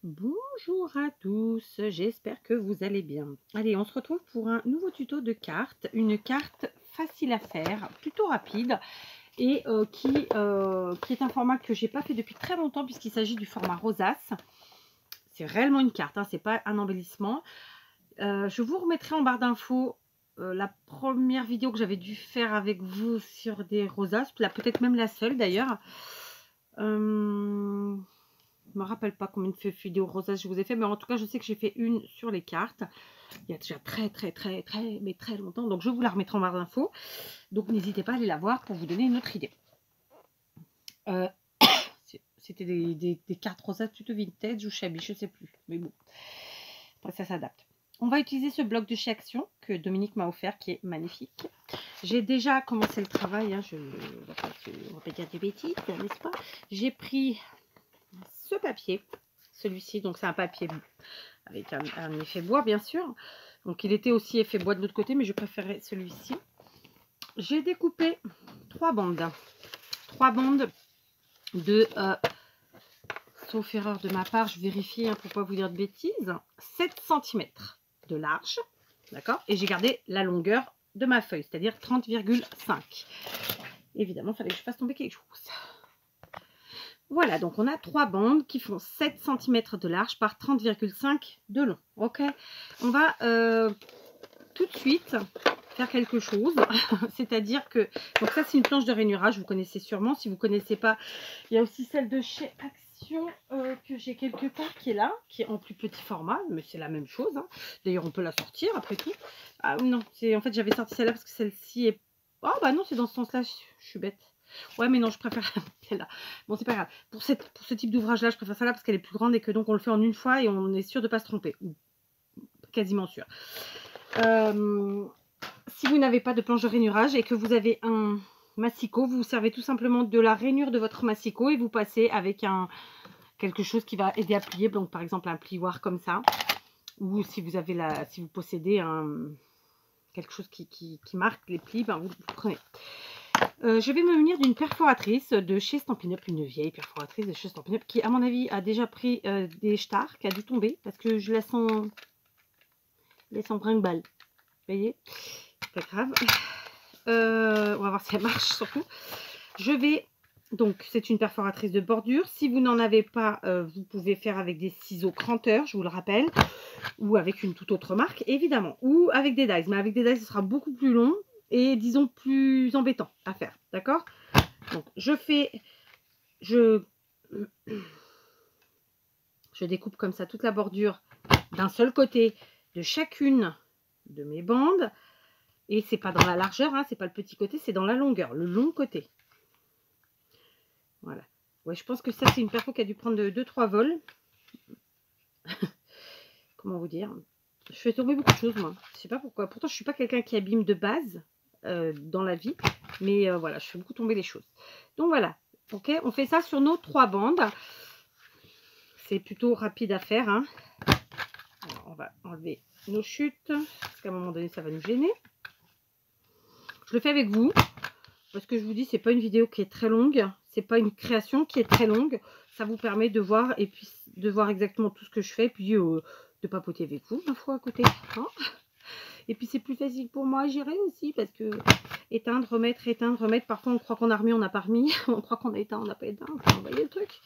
Bonjour à tous, j'espère que vous allez bien. Allez, on se retrouve pour un nouveau tuto de cartes, une carte facile à faire, plutôt rapide et qui est un format que j'ai pas fait depuis très longtemps puisqu'il s'agit du format rosace. C'est réellement une carte, hein, c'est pas un embellissement. Je vous remettrai en barre d'infos la première vidéo que j'avais dû faire avec vous sur des rosaces, peut-être même la seule d'ailleurs. Je me rappelle pas combien de vidéos rosaces je vous ai fait, mais en tout cas je sais que j'ai fait une sur les cartes il y a déjà très longtemps, donc je vous la remettrai en barre d'infos, donc n'hésitez pas à aller la voir pour vous donner une autre idée. C'était des cartes rosaces plutôt vintage ou shabby, je sais plus, mais bon, après ça s'adapte. On va utiliser ce bloc de chez Action que Dominique m'a offert, qui est magnifique. J'ai déjà commencé le travail, hein, on va pas dire des bêtises, n'est-ce pas? J'ai pris ce papier, celui-ci, donc c'est un papier avec un effet bois bien sûr, donc il était aussi effet bois de l'autre côté, mais je préférais celui-ci. J'ai découpé trois bandes de sauf erreur de ma part, je vérifie hein, pour pas vous dire de bêtises, 7 cm de large, d'accord, et j'ai gardé la longueur de ma feuille, c'est-à-dire 30,5. évidemment il fallait que je fasse tomber quelque chose. Voilà, donc on a trois bandes qui font 7 cm de large par 30,5 de long. Ok, on va tout de suite faire quelque chose. C'est-à-dire que, donc ça c'est une planche de rainurage, vous connaissez sûrement. Si vous ne connaissez pas, il y a aussi celle de chez Action que j'ai quelque part qui est là, qui est en plus petit format, mais c'est la même chose. Hein. D'ailleurs on peut la sortir après tout. Ah non, en fait j'avais sorti celle-là parce que celle-ci est... Oh bah non, c'est dans ce sens-là, je suis bête. Ouais, mais non, je préfère celle-là. Bon, c'est pas grave. Pour ce type d'ouvrage-là, je préfère celle-là parce qu'elle est plus grande et que donc on le fait en une fois et on est sûr de ne pas se tromper. Ou quasiment sûr. Si vous n'avez pas de planche de rainurage et que vous avez un massicot, vous servez tout simplement de la rainure de votre massicot et vous passez avec quelque chose qui va aider à plier. Donc, par exemple, un plioir comme ça. Ou si vous avez si vous possédez quelque chose qui marque les plis, ben vous prenez. Je vais me munir d'une perforatrice de chez Stampin' Up, une vieille perforatrice de chez Stampin' Up qui, à mon avis, a déjà pris des stars, qui a dû tomber parce que je la sens brinque-balle. Vous voyez, pas grave. On va voir si elle marche surtout. Donc, c'est une perforatrice de bordure. Si vous n'en avez pas, vous pouvez faire avec des ciseaux cranteurs, je vous le rappelle, ou avec une toute autre marque, évidemment, ou avec des dies. Mais avec des dies, ce sera beaucoup plus long et, disons, plus embêtant à faire, d'accord? Donc, je découpe comme ça toute la bordure d'un seul côté de chacune de mes bandes. Et c'est pas dans la largeur, hein, c'est pas le petit côté, c'est dans la longueur, le long côté. Voilà. Ouais, je pense que ça, c'est une perfo qui a dû prendre 2-3 vols. Comment vous dire? Je fais tomber beaucoup de choses, moi. Je sais pas pourquoi. Pourtant, je suis pas quelqu'un qui abîme de base dans la vie. Mais voilà, je fais beaucoup tomber les choses. Donc voilà. Ok, on fait ça sur nos 3 bandes. C'est plutôt rapide à faire. Hein. Alors, on va enlever nos chutes. Parce qu'à un moment donné, ça va nous gêner. Je le fais avec vous. Parce que je vous dis, c'est pas une vidéo qui est très longue. C'est pas une création qui est très longue. Ça vous permet de voir et puis de voir exactement tout ce que je fais. Puis de papoter avec vous, ma foi, à côté. Hein, et puis c'est plus facile pour moi à gérer aussi. Parce que éteindre, remettre, éteindre, remettre. Parfois on croit qu'on a remis, on n'a pas remis. On croit qu'on a éteint, on n'a pas éteint. Enfin, vous voyez le truc.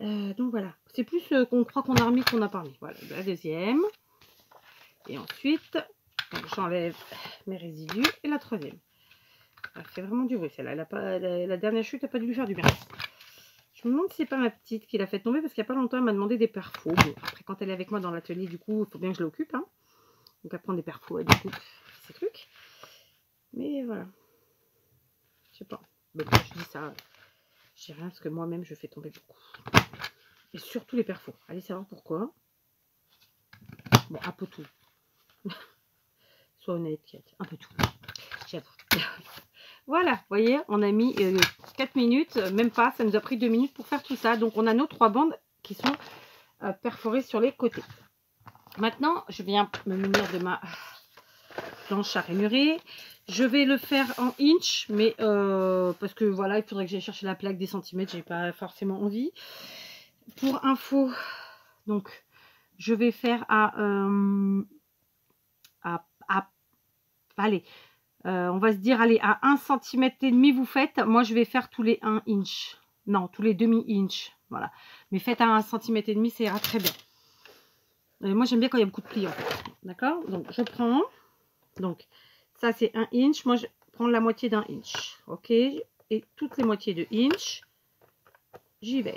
Donc voilà. C'est plus qu'on croit qu'on a remis qu'on n'a pas remis. Voilà, la deuxième. Et ensuite, j'enlève mes résidus. Et la troisième. Elle fait vraiment du bruit celle-là. La dernière chute n'a pas dû lui faire du bien. Je me demande si c'est pas ma petite qui l'a fait tomber parce qu'il n'y a pas longtemps elle m'a demandé des perfos. Bon, après quand elle est avec moi dans l'atelier, du coup, il faut bien que je l'occupe. Hein. Donc elle prend des perfos, elle découpe ces trucs. Mais voilà. Je sais pas. Bon, je dis ça. Je dis rien parce que moi-même je fais tomber beaucoup. Et surtout les perfos. Allez savoir pourquoi. Bon, un peu tout. Sois honnête, Kate. Un peu tout. J'avoue. Voilà, vous voyez, on a mis 4 minutes, même pas, ça nous a pris 2 minutes pour faire tout ça. Donc, on a nos 3 bandes qui sont perforées sur les côtés. Maintenant, je viens me munir de ma planche à rainurer. Je vais le faire en inch, mais parce que voilà, il faudrait que j'aille chercher la plaque des centimètres, j'ai pas forcément envie. Pour info, donc je vais faire allez, on va se dire, allez, à 1,5 cm vous faites. Moi, je vais faire tous les 1 inch. Non, tous les demi-inch. Voilà. Mais faites à 1,5 cm, ça ira très bien. Et moi, j'aime bien quand il y a beaucoup de plis, en fait. D'accord? Donc, je prends. Donc, ça, c'est 1 inch. Moi, je prends la moitié d'un inch. OK? Et toutes les moitiés de inch, j'y vais.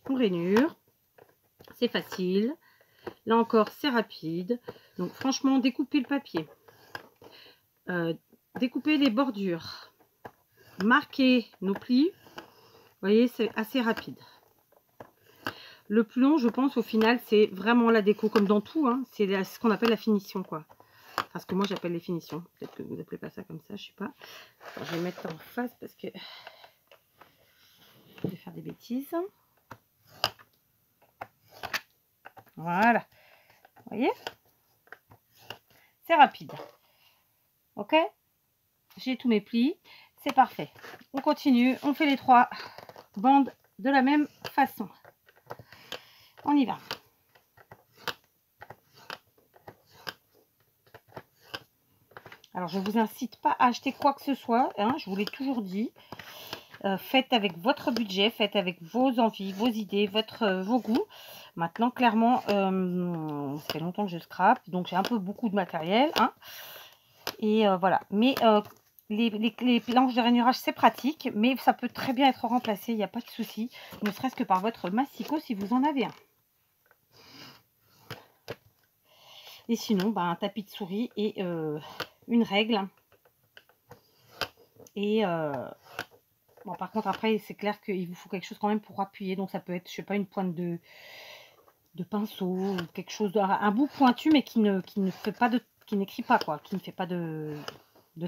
On rainure. C'est facile. Là encore, c'est rapide. Donc, franchement, découpez le papier. Découpez les bordures. Marquez nos plis. Vous voyez, c'est assez rapide. Le plus long, je pense, au final, c'est vraiment la déco, comme dans tout. Hein, c'est ce qu'on appelle la finition, quoi. Enfin, ce que moi, j'appelle les finitions. Peut-être que vous n'appelez pas ça comme ça, je sais pas. Alors, je vais mettre en face parce que je vais faire des bêtises. Voilà. Vous voyez? C'est rapide. Ok? J'ai tous mes plis. C'est parfait. On continue. On fait les 3 bandes de la même façon. On y va. Alors, je ne vous incite pas à acheter quoi que ce soit. Hein, je vous l'ai toujours dit. Faites avec votre budget, faites avec vos envies, vos idées, vos goûts. Maintenant, clairement, ça fait longtemps que je scrape, donc j'ai un peu beaucoup de matériel. Hein, et voilà. Mais les planches de rainurage, c'est pratique, mais ça peut très bien être remplacé, il n'y a pas de souci. Ne serait-ce que par votre massicot si vous en avez un. Et sinon, bah, un tapis de souris et une règle. Et bon, par contre, après, c'est clair qu'il vous faut quelque chose quand même pour appuyer. Donc, ça peut être, je sais pas, une pointe de pinceau ou quelque chose, un bout pointu, mais qui ne fait pas qui n'écrit pas, quoi. Qui ne fait pas de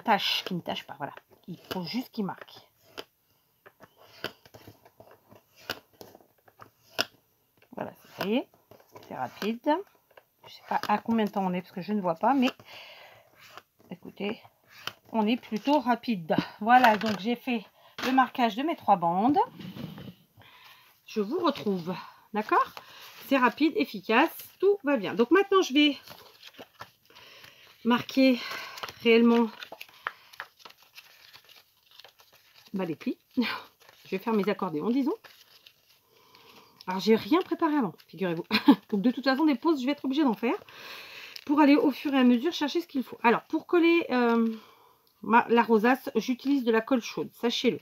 tâches, qui ne tâche pas. Voilà. Il faut juste qu'il marque. Voilà, ça y est. C'est rapide. Je sais pas à combien de temps on est, parce que je ne vois pas, mais écoutez, on est plutôt rapide. Voilà, donc j'ai fait le marquage de mes 3 bandes. Je vous retrouve, d'accord? C'est rapide, efficace, tout va bien. Donc maintenant, je vais marquer réellement les plis. Je vais faire mes accordéons, disons. Alors, j'ai rien préparé avant, figurez-vous. Donc, de toute façon, des pauses, je vais être obligée d'en faire pour aller au fur et à mesure chercher ce qu'il faut. Alors, pour coller la rosace, j'utilise de la colle chaude, sachez-le.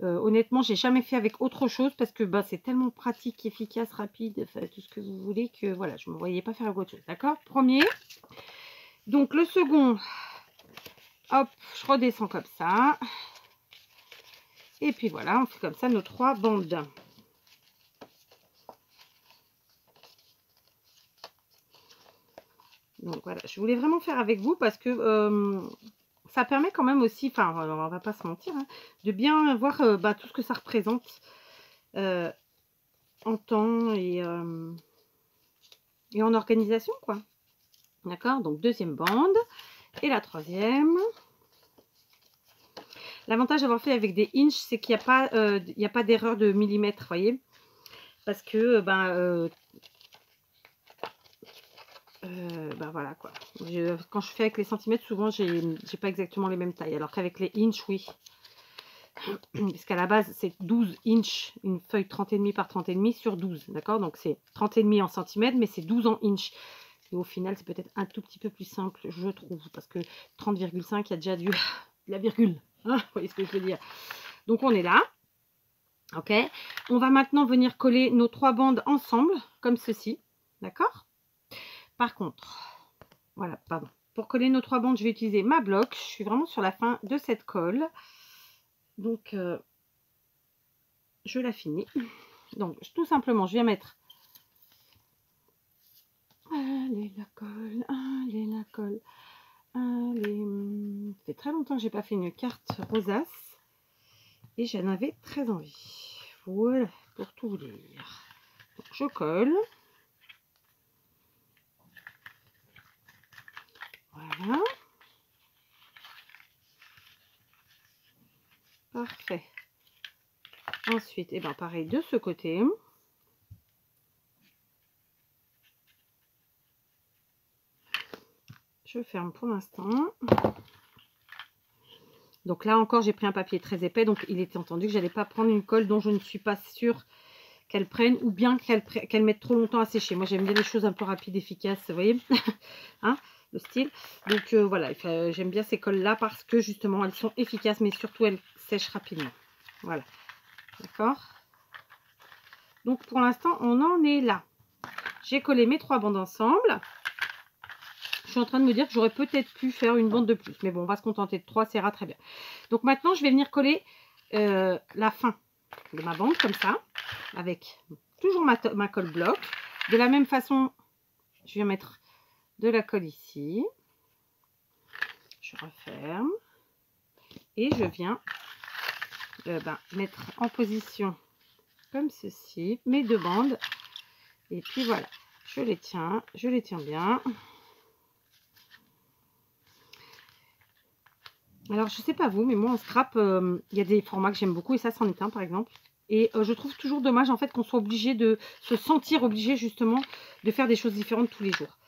Honnêtement, j'ai jamais fait avec autre chose parce que c'est tellement pratique, efficace, rapide, tout ce que vous voulez que voilà, je ne me voyais pas faire avec autre chose. D'accord? Premier. Donc, le second, hop, je redescends comme ça. Et puis voilà, on fait comme ça nos 3 bandes. Donc voilà, je voulais vraiment faire avec vous parce que ça permet quand même aussi, enfin on va pas se mentir, hein, de bien voir tout ce que ça représente en temps et en organisation, quoi. D'accord? Donc deuxième bande et la troisième. L'avantage d'avoir fait avec des inches, c'est qu'il n'y a pas d'erreur de millimètre, voyez, parce que voilà quoi. Quand je fais avec les centimètres, souvent j'ai pas exactement les mêmes tailles, alors qu'avec les inches, oui. Parce qu'à la base, c'est 12 inches, une feuille 30,5 par 30,5 sur 12, d'accord? Donc c'est 30,5 en centimètres, mais c'est 12 en inches. Et au final, c'est peut-être un tout petit peu plus simple, je trouve, parce que 30,5, il y a déjà de la virgule. Hein, vous voyez ce que je veux dire? Donc on est là. Ok, on va maintenant venir coller nos 3 bandes ensemble, comme ceci, d'accord? Par contre, voilà, pardon. Pour coller nos 3 bandes, je vais utiliser ma bloc. Je suis vraiment sur la fin de cette colle. Donc, je la finis. Donc, tout simplement, je viens mettre... Allez, la colle, allez, la colle, allez. Ça fait très longtemps que j'ai pas fait une carte rosace. Et j'en avais très envie. Voilà, pour tout vous dire. Donc, je colle. Voilà. Parfait. Ensuite, et ben pareil de ce côté. Je ferme pour l'instant. Donc là encore, j'ai pris un papier très épais. Donc il était entendu que j'allais pas prendre une colle dont je ne suis pas sûre qu'elle prenne ou bien qu'elle mette trop longtemps à sécher. Moi, j'aime bien les choses un peu rapides, efficaces, vous voyez, hein, le style. Donc voilà, j'aime bien ces colles-là parce que justement, elles sont efficaces, mais surtout, elles sèchent rapidement. Voilà, d'accord. Donc pour l'instant, on en est là. J'ai collé mes 3 bandes ensemble. Je suis en train de me dire que j'aurais peut-être pu faire une bande de plus. Mais bon, on va se contenter de 3, ça ira très bien. Donc maintenant, je vais venir coller la fin de ma bande comme ça. Avec toujours ma colle bloc. De la même façon, je vais mettre de la colle ici. Je referme. Et je viens mettre en position comme ceci mes 2 bandes. Et puis voilà, je les tiens bien. Alors, je sais pas vous, mais moi, en scrap, il y a des formats que j'aime beaucoup, et ça, c'en est un, par exemple. Et je trouve toujours dommage, en fait, qu'on soit obligé de se sentir obligé, justement, de faire des choses différentes tous les jours.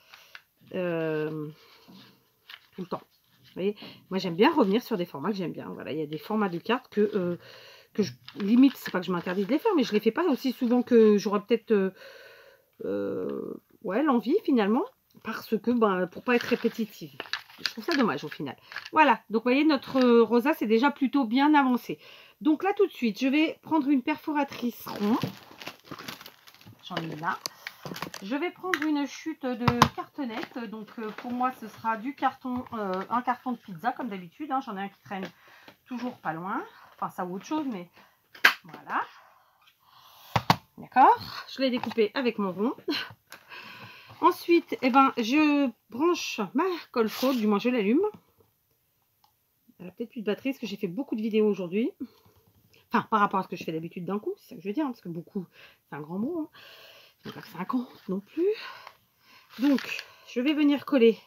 Tout le temps. Vous voyez, moi, j'aime bien revenir sur des formats que j'aime bien. Voilà, il y a des formats de cartes que je limite, c'est pas que je m'interdis de les faire, mais je les fais pas aussi souvent que j'aurais peut-être ouais, l'envie, finalement, parce que, pour pas être répétitive. Je trouve ça dommage au final. Voilà, donc vous voyez, notre rosace est déjà plutôt bien avancé. Donc là, tout de suite, je vais prendre une perforatrice rond. J'en ai là. Je vais prendre une chute de cartonnette. Donc pour moi, ce sera du carton, un carton de pizza, comme d'habitude. Hein. J'en ai un qui traîne toujours pas loin. Enfin, ça ou autre chose, mais voilà. D'accord. Je l'ai découpé avec mon rond. Ensuite, eh ben, je branche ma colle chaude, du moins je l'allume. Elle n'a peut-être plus de batterie parce que j'ai fait beaucoup de vidéos aujourd'hui. Enfin, par rapport à ce que je fais d'habitude d'un coup, c'est ça que je veux dire, hein, parce que beaucoup, c'est un grand mot. Hein. Je ne pas que 50 non plus. Donc, je vais venir coller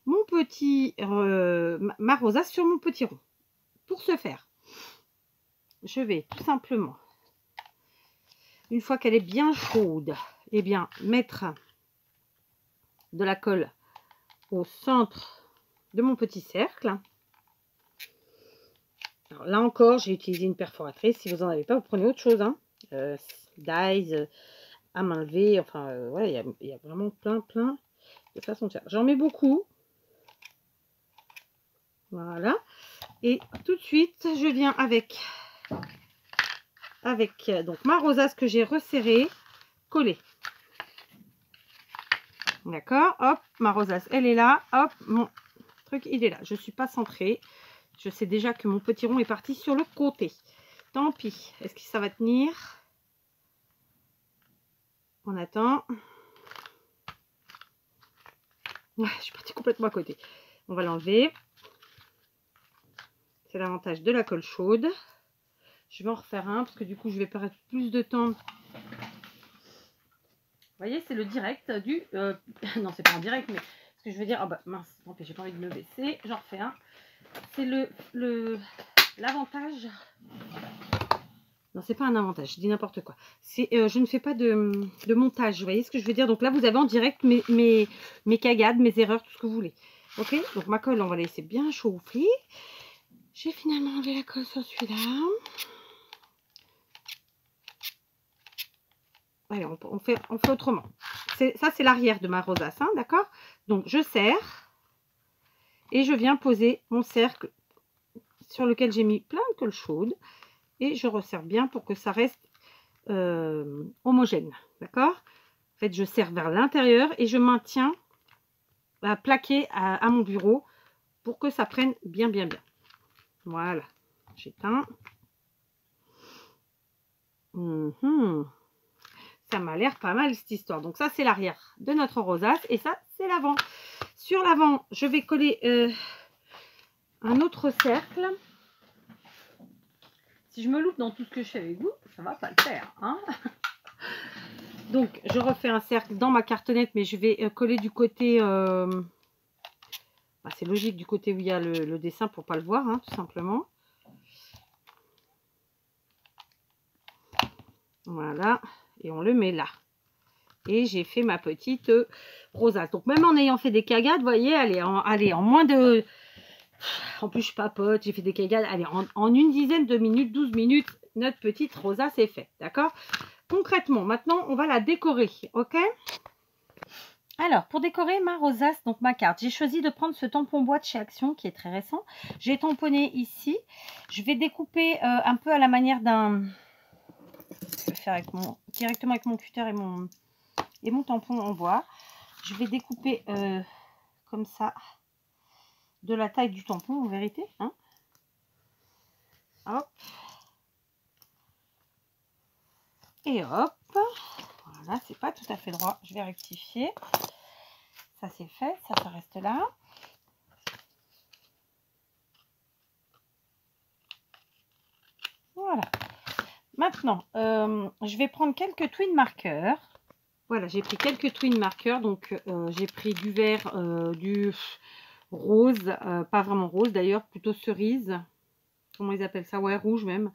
mon petit, ma rosace sur mon petit rond. Pour ce faire, je vais tout simplement, une fois qu'elle est bien chaude, eh bien, mettre de la colle au centre de mon petit cercle. Alors là encore, j'ai utilisé une perforatrice. Si vous n'en avez pas, vous prenez autre chose. Hein. Dies, à main levée. Enfin, ouais, il y a vraiment plein de façons de faire. J'en mets beaucoup. Voilà. Et tout de suite, je viens avec donc ma rosace que j'ai resserrée, collée. D'accord. Hop, ma rosace, elle est là. Hop, mon truc, il est là. Je ne suis pas centrée. Je sais déjà que mon petit rond est parti sur le côté. Tant pis. Est-ce que ça va tenir? On attend. Ouais, je suis partie complètement à côté. On va l'enlever. C'est l'avantage de la colle chaude. Je vais en refaire un parce que du coup, je vais perdre plus de temps. Vous voyez, c'est le direct du... non, c'est pas en direct, mais ce que je veux dire... Ah bah mince, tant pis, j'ai pas envie de me baisser. J'en refais un. C'est l'avantage... Non, c'est pas un avantage, je dis n'importe quoi. Je ne fais pas de montage, vous voyez ce que je veux dire. Donc là, vous avez en direct mes cagades, mes erreurs, tout ce que vous voulez. Ok, donc ma colle, on va la laisser bien chauffer. J'ai finalement enlevé la colle sur celui-là. Allez, on fait autrement. Ça, c'est l'arrière de ma rosace, hein, d'accord? Donc, je serre et je viens poser mon cercle sur lequel j'ai mis plein de colle chaude. Et je resserre bien pour que ça reste homogène, d'accord? En fait, je serre vers l'intérieur et je maintiens plaqué à mon bureau pour que ça prenne bien. Voilà, j'éteins. Ça m'a l'air pas mal cette histoire. Donc ça, c'est l'arrière de notre rosace et ça, c'est l'avant. Sur l'avant, je vais coller un autre cercle. Si je me loupe dans tout ce que je fais avec vous, ça va pas le faire. Hein. Donc, je refais un cercle dans ma cartonnette, mais je vais coller du côté... c'est logique, du côté où il y a le dessin pour pas le voir, hein, tout simplement. Voilà, et on le met là. Et j'ai fait ma petite rosace. Donc même en ayant fait des cagades, vous voyez, allez, en moins de... En plus, je papote, j'ai fait des cagades. Allez, en une dizaine de minutes, 12 minutes, notre petite rosace est faite. D'accord? Concrètement, maintenant, on va la décorer. Ok? Alors, pour décorer ma rosace, donc ma carte, j'ai choisi de prendre ce tampon bois de chez Action qui est très récent. J'ai tamponné ici. Je vais découper un peu à la manière d'un... Je vais faire avec directement avec mon cutter et mon tampon en bois. Je vais découper comme ça de la taille du tampon en vérité. Hein. Hop. Et hop. Voilà, c'est pas tout à fait droit. Je vais rectifier. Ça c'est fait. Ça reste là. Voilà. Maintenant, je vais prendre quelques twin markers. Voilà, j'ai pris quelques twin markers. Donc, j'ai pris du vert, du rose, pas vraiment rose d'ailleurs, plutôt cerise. Comment ils appellent ça? Ouais, rouge même.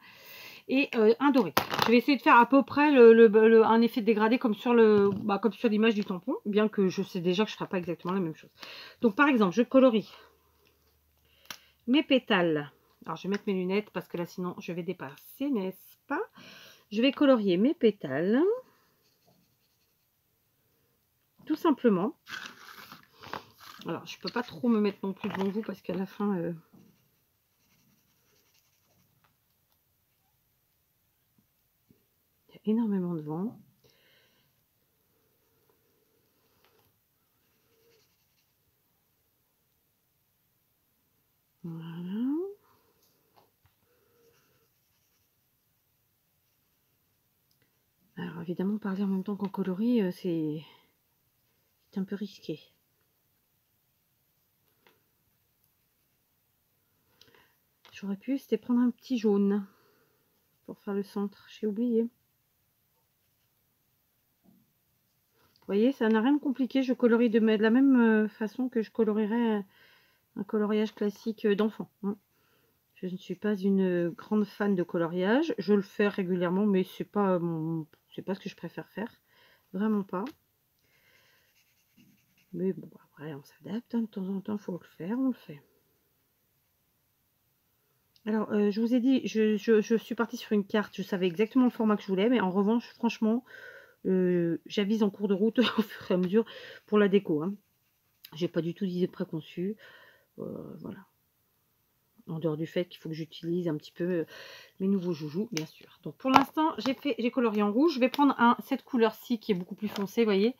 Et un doré. Je vais essayer de faire à peu près un effet de dégradé comme sur l'image du tampon, bien que je sais déjà que je ne ferai pas exactement la même chose. Donc, par exemple, je colorie mes pétales. Alors, je vais mettre mes lunettes parce que là, sinon, je vais dépasser, n'est-ce pas? Je vais colorier mes pétales. Tout simplement. Alors, je ne peux pas trop me mettre non plus devant vous parce qu'à la fin... il y a énormément de vent. Voilà. Alors, évidemment, parler en même temps qu'on colorie, c'est un peu risqué. J'aurais pu, c'était prendre un petit jaune pour faire le centre. J'ai oublié. Vous voyez, ça n'a rien de compliqué. Je colorie de la même façon que je colorierais un coloriage classique d'enfant. Hein. Je ne suis pas une grande fan de coloriage. Je le fais régulièrement, mais c'est pas ce que je préfère faire. Vraiment pas. Mais bon, après, on s'adapte. Hein. De temps en temps, il faut le faire. On le fait. Alors, je vous ai dit, je suis partie sur une carte. Je savais exactement le format que je voulais. Mais en revanche, franchement, j'avise en cours de route au fur et à mesure pour la déco. Hein. J'ai pas du tout d'idée préconçue. Voilà. En dehors du fait qu'il faut que j'utilise un petit peu mes nouveaux joujoux, bien sûr. Donc pour l'instant, j'ai colorié en rouge. Je vais prendre cette couleur-ci qui est beaucoup plus foncée, vous voyez,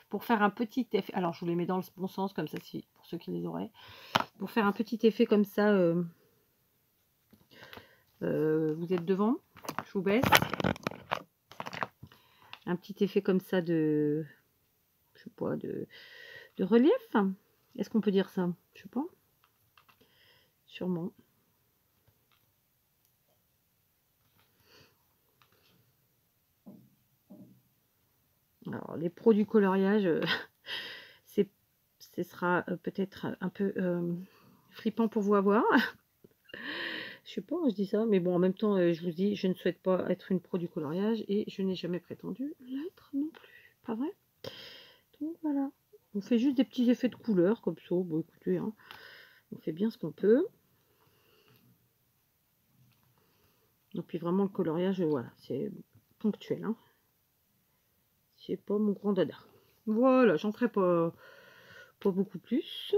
pour faire un petit effet. Alors je vous les mets dans le bon sens, comme ça, pour ceux qui les auraient. Pour faire un petit effet comme ça, vous êtes devant, je vous baisse. Un petit effet comme ça de, je sais pas, de relief. Est-ce qu'on peut dire ça? Je sais pas. Sûrement. Alors, les pros du coloriage, ce sera peut-être un peu flippant pour vous à voir. Je sais pas, je dis ça, mais bon, en même temps, je vous dis, je ne souhaite pas être une pro du coloriage et je n'ai jamais prétendu l'être non plus. Pas vrai? Donc voilà. On fait juste des petits effets de couleur comme ça. Bon, écoutez, hein, on fait bien ce qu'on peut. Et puis vraiment, le coloriage, voilà, c'est ponctuel. Hein. C'est pas mon grand dada. Voilà, j'en ferai pas beaucoup plus.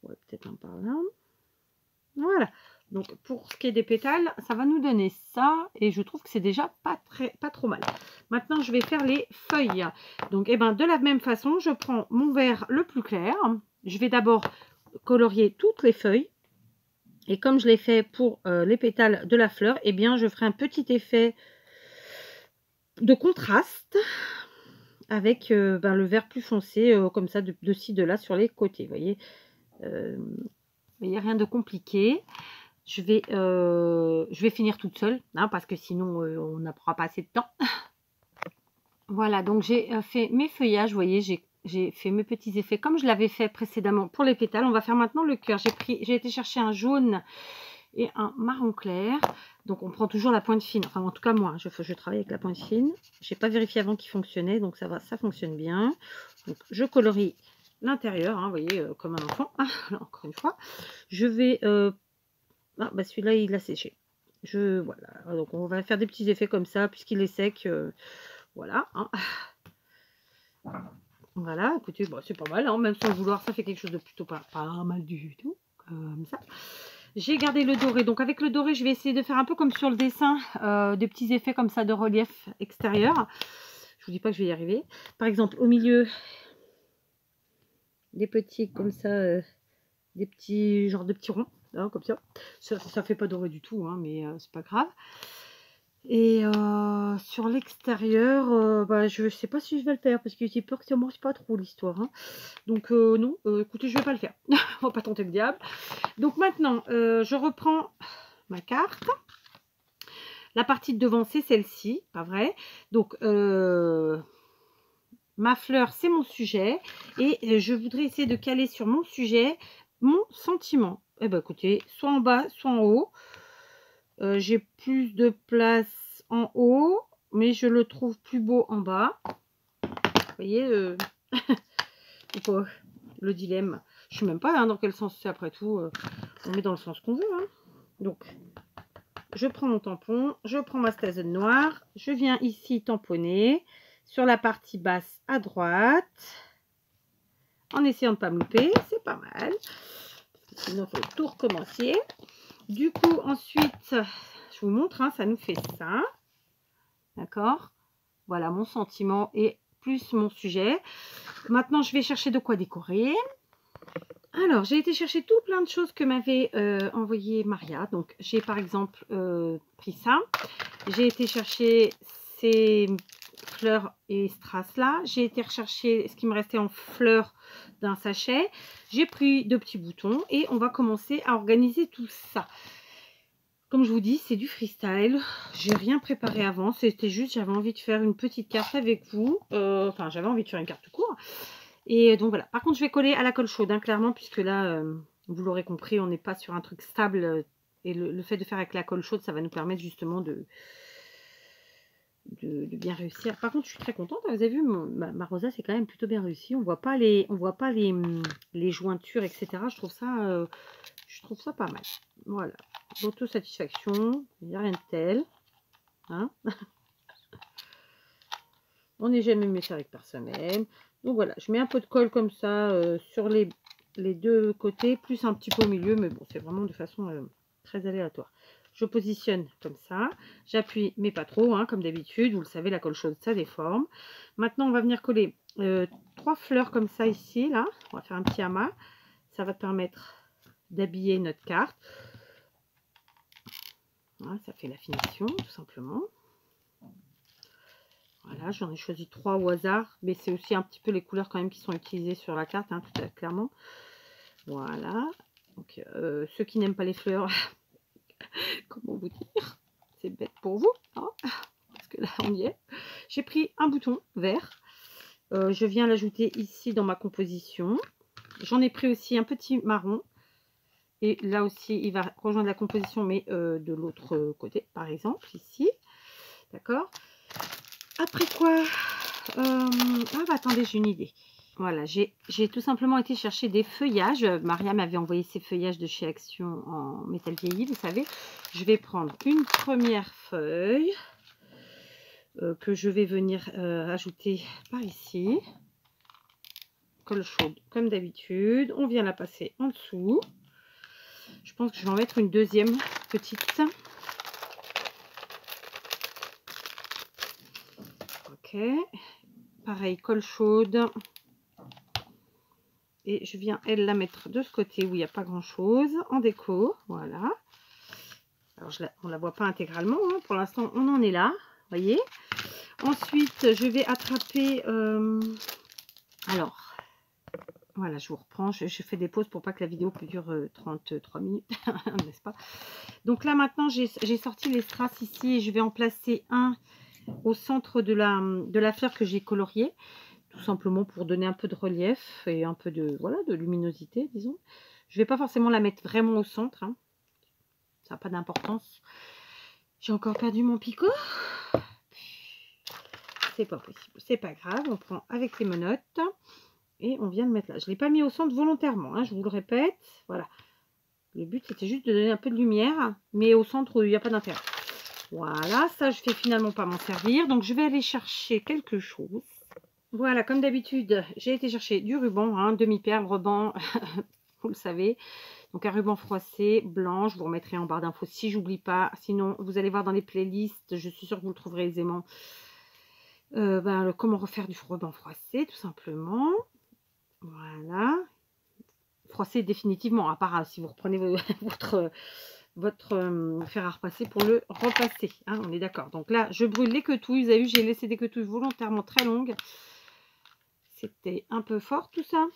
Ouais, peut-être un par là. Voilà. Donc pour ce qui est des pétales, ça va nous donner ça. Et je trouve que c'est déjà pas trop mal. Maintenant, je vais faire les feuilles. Donc, de la même façon, je prends mon vert le plus clair. Je vais d'abord colorier toutes les feuilles. Et comme je l'ai fait pour les pétales de la fleur, je ferai un petit effet de contraste avec le vert plus foncé, comme ça, de ci, de là, sur les côtés. Vous voyez, il n'y a rien de compliqué. Je vais finir toute seule, hein, parce que sinon, on n'aura pas assez de temps. Voilà, donc j'ai fait mes feuillages, vous voyez, j'ai fait mes petits effets comme je l'avais fait précédemment pour les pétales. On va faire maintenant le cœur. J'ai été chercher un jaune et un marron clair. Donc on prend toujours la pointe fine, enfin en tout cas moi, je travaille avec la pointe fine. J'ai pas vérifié avant qu'il fonctionnait, donc ça va, ça fonctionne bien. Donc je colorie l'intérieur, hein, vous voyez, comme un enfant. Là, encore une fois, je vais... Ah, bah celui-là, il a séché. Voilà, donc on va faire des petits effets comme ça, puisqu'il est sec. Voilà. Hein. Voilà, écoutez, bon, c'est pas mal, hein, même sans le vouloir, ça fait quelque chose de plutôt pas mal du tout. Comme ça. J'ai gardé le doré. Donc avec le doré, je vais essayer de faire un peu comme sur le dessin, des petits effets comme ça de relief extérieur. Je vous dis pas que je vais y arriver. Par exemple, au milieu, des petits comme ça, des petits genre de petits ronds, hein, comme ça. Ça fait pas doré du tout, hein, mais c'est pas grave. Et sur l'extérieur, bah, je sais pas si je vais le faire parce que j'ai peur que ça ne mange pas trop l'histoire. Hein. Donc non, écoutez, je vais pas le faire. On va pas tenter le diable. Donc maintenant, je reprends ma carte. La partie de devant, c'est celle-ci, pas vrai. Donc ma fleur, c'est mon sujet. Et je voudrais essayer de caler sur mon sujet mon sentiment. Eh ben écoutez, soit en bas, soit en haut. J'ai plus de place en haut, mais je le trouve plus beau en bas. Vous voyez le dilemme. Je ne sais même pas hein, dans quel sens c'est après tout. On met dans le sens qu'on veut. Hein. Donc, je prends mon tampon, je prends ma stazone noire, je viens ici tamponner sur la partie basse à droite. En essayant de ne pas me louper, c'est pas mal. Sinon, il faut tout recommencer. Du coup, ensuite, je vous montre, hein, ça nous fait ça. D'accord? Voilà mon sentiment et plus mon sujet. Maintenant, je vais chercher de quoi décorer. Alors, j'ai été chercher tout plein de choses que m'avait envoyé Maria. Donc, j'ai par exemple pris ça. J'ai été chercher ces fleurs et strass là. J'ai été rechercher ce qui me restait en fleurs d'un sachet. J'ai pris 2 petits boutons et on va commencer à organiser tout ça. Comme je vous dis, c'est du freestyle. J'ai rien préparé avant. C'était juste, j'avais envie de faire une petite carte avec vous. Enfin, j'avais envie de faire une carte tout court. Et donc voilà. Par contre, je vais coller à la colle chaude, hein, clairement, puisque là, vous l'aurez compris, on n'est pas sur un truc stable. Et le fait de faire avec la colle chaude, ça va nous permettre justement de bien réussir. Par contre, je suis très contente. Vous avez vu, ma rosa, c'est quand même plutôt bien réussi. On voit pas les jointures, etc. Je trouve ça pas mal. Voilà. L'autosatisfaction, il n'y a rien de tel. Hein. On n'est jamais mieux avec personnel. Donc voilà, je mets un peu de colle comme ça sur les 2 côtés, plus un petit peu au milieu, mais bon, c'est vraiment de façon très aléatoire. Je positionne comme ça, j'appuie, mais pas trop, hein, comme d'habitude. Vous le savez, la colle chaude, ça déforme. Maintenant, on va venir coller 3 fleurs comme ça ici, là. On va faire un petit amas. Ça va permettre d'habiller notre carte. Voilà, ça fait la finition, tout simplement. Voilà, j'en ai choisi 3 au hasard, mais c'est aussi un petit peu les couleurs quand même qui sont utilisées sur la carte, hein, tout à fait clairement. Voilà. Donc, ceux qui n'aiment pas les fleurs, comment vous dire, c'est bête pour vous, hein, parce que là on y est. J'ai pris un bouton vert. Je viens l'ajouter ici dans ma composition. J'en ai pris aussi un petit marron. Et là aussi, il va rejoindre la composition, mais de l'autre côté, par exemple, ici. D'accord. Après quoi ah bah attendez, j'ai une idée. Voilà, j'ai tout simplement été chercher des feuillages. Maria m'avait envoyé ces feuillages de chez Action en métal vieilli, vous savez. Je vais prendre une première feuille que je vais venir ajouter par ici. Colle chaude, comme d'habitude. On vient la passer en dessous. Je pense que je vais en mettre une deuxième petite. Ok. Pareil, colle chaude. Et je viens, elle, la mettre de ce côté où il n'y a pas grand-chose, en déco. Voilà. Alors, on ne la voit pas intégralement. Hein. Pour l'instant, on en est là. Voyez. Ensuite, je vais attraper... alors, voilà, je vous reprends. Je fais des pauses pour pas que la vidéo dure 33 minutes. N'est-ce pas? Donc là, maintenant, j'ai sorti les strass ici. Et je vais en placer un au centre de la fleur que j'ai coloriée. Tout simplement pour donner un peu de relief et un peu de, voilà, de luminosité, disons. Je ne vais pas forcément la mettre vraiment au centre. Hein. ça n'a pas d'importance. J'ai encore perdu mon picot. C'est pas possible, c'est pas grave. On prend avec les menottes et on vient de mettre là. Je ne l'ai pas mis au centre volontairement, hein, je vous le répète. Voilà. Le but, c'était juste de donner un peu de lumière, mais au centre où il n'y a pas d'intérêt. Voilà, ça, je ne vais finalement pas m'en servir. Donc, je vais aller chercher quelque chose. Voilà, comme d'habitude, j'ai été chercher du ruban, hein, demi-perle, ruban, vous le savez. Donc, un ruban froissé, blanc. Je vous remettrai en barre d'infos si j'oublie pas. Sinon, vous allez voir dans les playlists, je suis sûre que vous le trouverez aisément. Comment refaire du ruban froissé, tout simplement. Voilà. Froissé définitivement, à part si vous reprenez votre fer à repasser pour le repasser, hein, on est d'accord. Donc là, je brûle les quetouilles. Vous avez vu, j'ai laissé des quetouilles volontairement très longues. C'était un peu fort tout ça.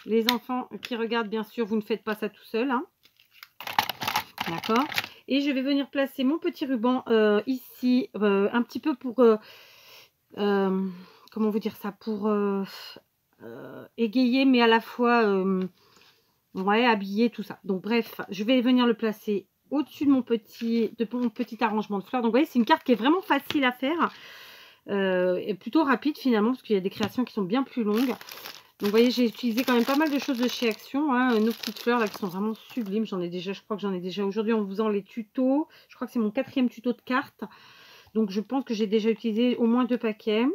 Les enfants qui regardent, bien sûr, vous ne faites pas ça tout seul, hein. D'accord. Et je vais venir placer mon petit ruban ici, un petit peu pour, comment vous dire ça, pour égayer, mais à la fois, ouais, habiller, tout ça. Donc bref, je vais venir le placer au-dessus de mon petit arrangement de fleurs. Donc vous voyez, c'est une carte qui est vraiment facile à faire, et plutôt rapide finalement, parce qu'il y a des créations qui sont bien plus longues. Donc, vous voyez, j'ai utilisé quand même pas mal de choses de chez Action. Hein, nos petites fleurs là qui sont vraiment sublimes. J'en ai déjà, je crois que j'en ai déjà aujourd'hui en faisant les tutos. Je crois que c'est mon 4e tuto de cartes. Donc, je pense que j'ai déjà utilisé au moins 2 paquets.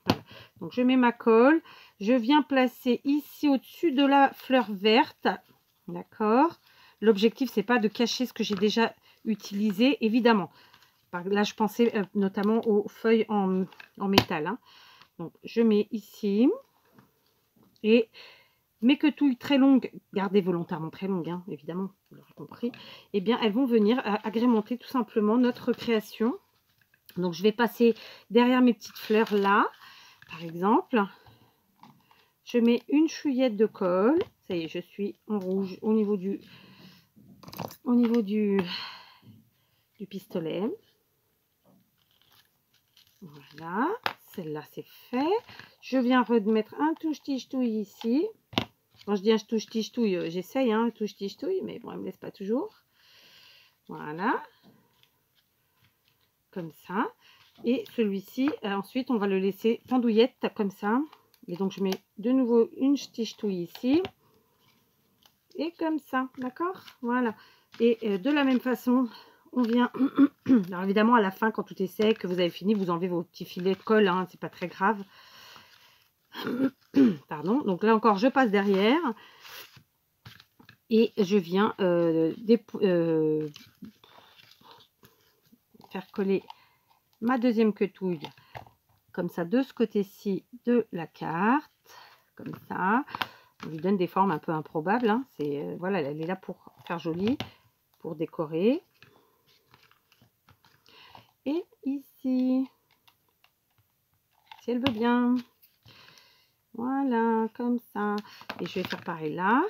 Voilà. Donc, je mets ma colle. Je viens placer ici au-dessus de la fleur verte. D'accord. L'objectif, c'est pas de cacher ce que j'ai déjà utilisé, évidemment. Là, je pensais notamment aux feuilles en métal. Hein. Donc, je mets ici. Et mes quetouilles très longues, gardez volontairement très longues, hein, évidemment, vous l'aurez compris, eh bien, elles vont venir agrémenter tout simplement notre création. Donc, je vais passer derrière mes petites fleurs là, par exemple. Je mets une chouillette de colle. Ça y est, je suis en rouge au niveau du pistolet. Voilà, celle-là, c'est fait. Je viens remettre un touche-tige-touille ici. Quand je dis un touche-tige-touille, j'essaye, hein, touche-tige-touille, mais bon, elle ne me laisse pas toujours. Voilà. Comme ça. Et celui-ci, ensuite, on va le laisser pendouillette, comme ça. Et donc, je mets de nouveau une tige-touille ici. Et comme ça, d'accord? Voilà. Et de la même façon, on vient... Alors, évidemment, à la fin, quand tout est sec, que vous avez fini, vous enlevez vos petits filets de colle, hein, c'est pas très grave. Pardon. Donc là encore, je passe derrière. Et je viens faire coller ma deuxième quetouille comme ça de ce côté-ci de la carte. Comme ça. On lui donne des formes un peu improbables. Hein. Voilà, elle est là pour faire joli, pour décorer. Et ici, si elle veut bien. Voilà, comme ça. Et je vais faire pareil là.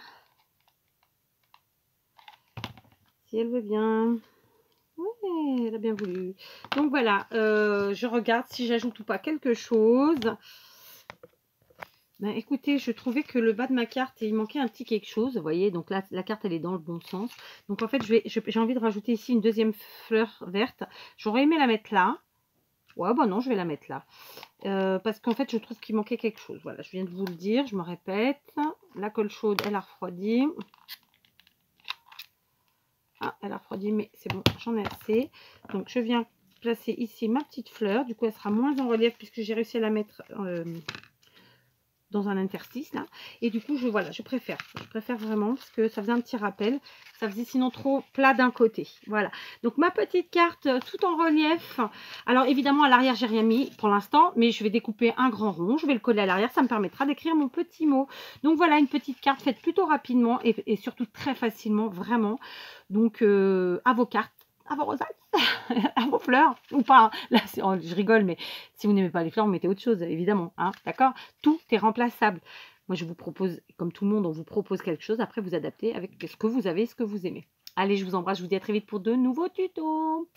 Si elle veut bien. Oui, elle a bien voulu. Donc voilà, je regarde si j'ajoute ou pas quelque chose. Ben, écoutez, je trouvais que le bas de ma carte, il manquait un petit quelque chose. Vous voyez, donc là, la carte, elle est dans le bon sens. Donc en fait, j'ai envie de rajouter ici une deuxième fleur verte. J'aurais aimé la mettre là. Ouais, bah non, je vais la mettre là. Parce qu'en fait, je trouve qu'il manquait quelque chose. Voilà, je viens de vous le dire, je me répète. La colle chaude, elle a refroidi. Ah, elle a refroidi, mais c'est bon, j'en ai assez. Donc, je viens placer ici ma petite fleur. Du coup, elle sera moins en relief puisque j'ai réussi à la mettre dans un interstice là. Et du coup, je préfère vraiment parce que ça faisait un petit rappel. Ça faisait sinon trop plat d'un côté. Voilà. Donc, ma petite carte tout en relief. Alors, évidemment, à l'arrière, j'ai rien mis pour l'instant, mais je vais découper un grand rond. Je vais le coller à l'arrière. Ça me permettra d'écrire mon petit mot. Donc, voilà, une petite carte faite plutôt rapidement et surtout très facilement, vraiment. Donc, à vos cartes, à vos rosaces, à vos fleurs, ou pas. Là, je rigole, mais si vous n'aimez pas les fleurs, vous mettez autre chose, évidemment. Hein, d'accord? Tout est remplaçable. Moi, je vous propose, comme tout le monde, on vous propose quelque chose. Après, vous adaptez avec ce que vous avez, ce que vous aimez. Allez, je vous embrasse. Je vous dis à très vite pour de nouveaux tutos.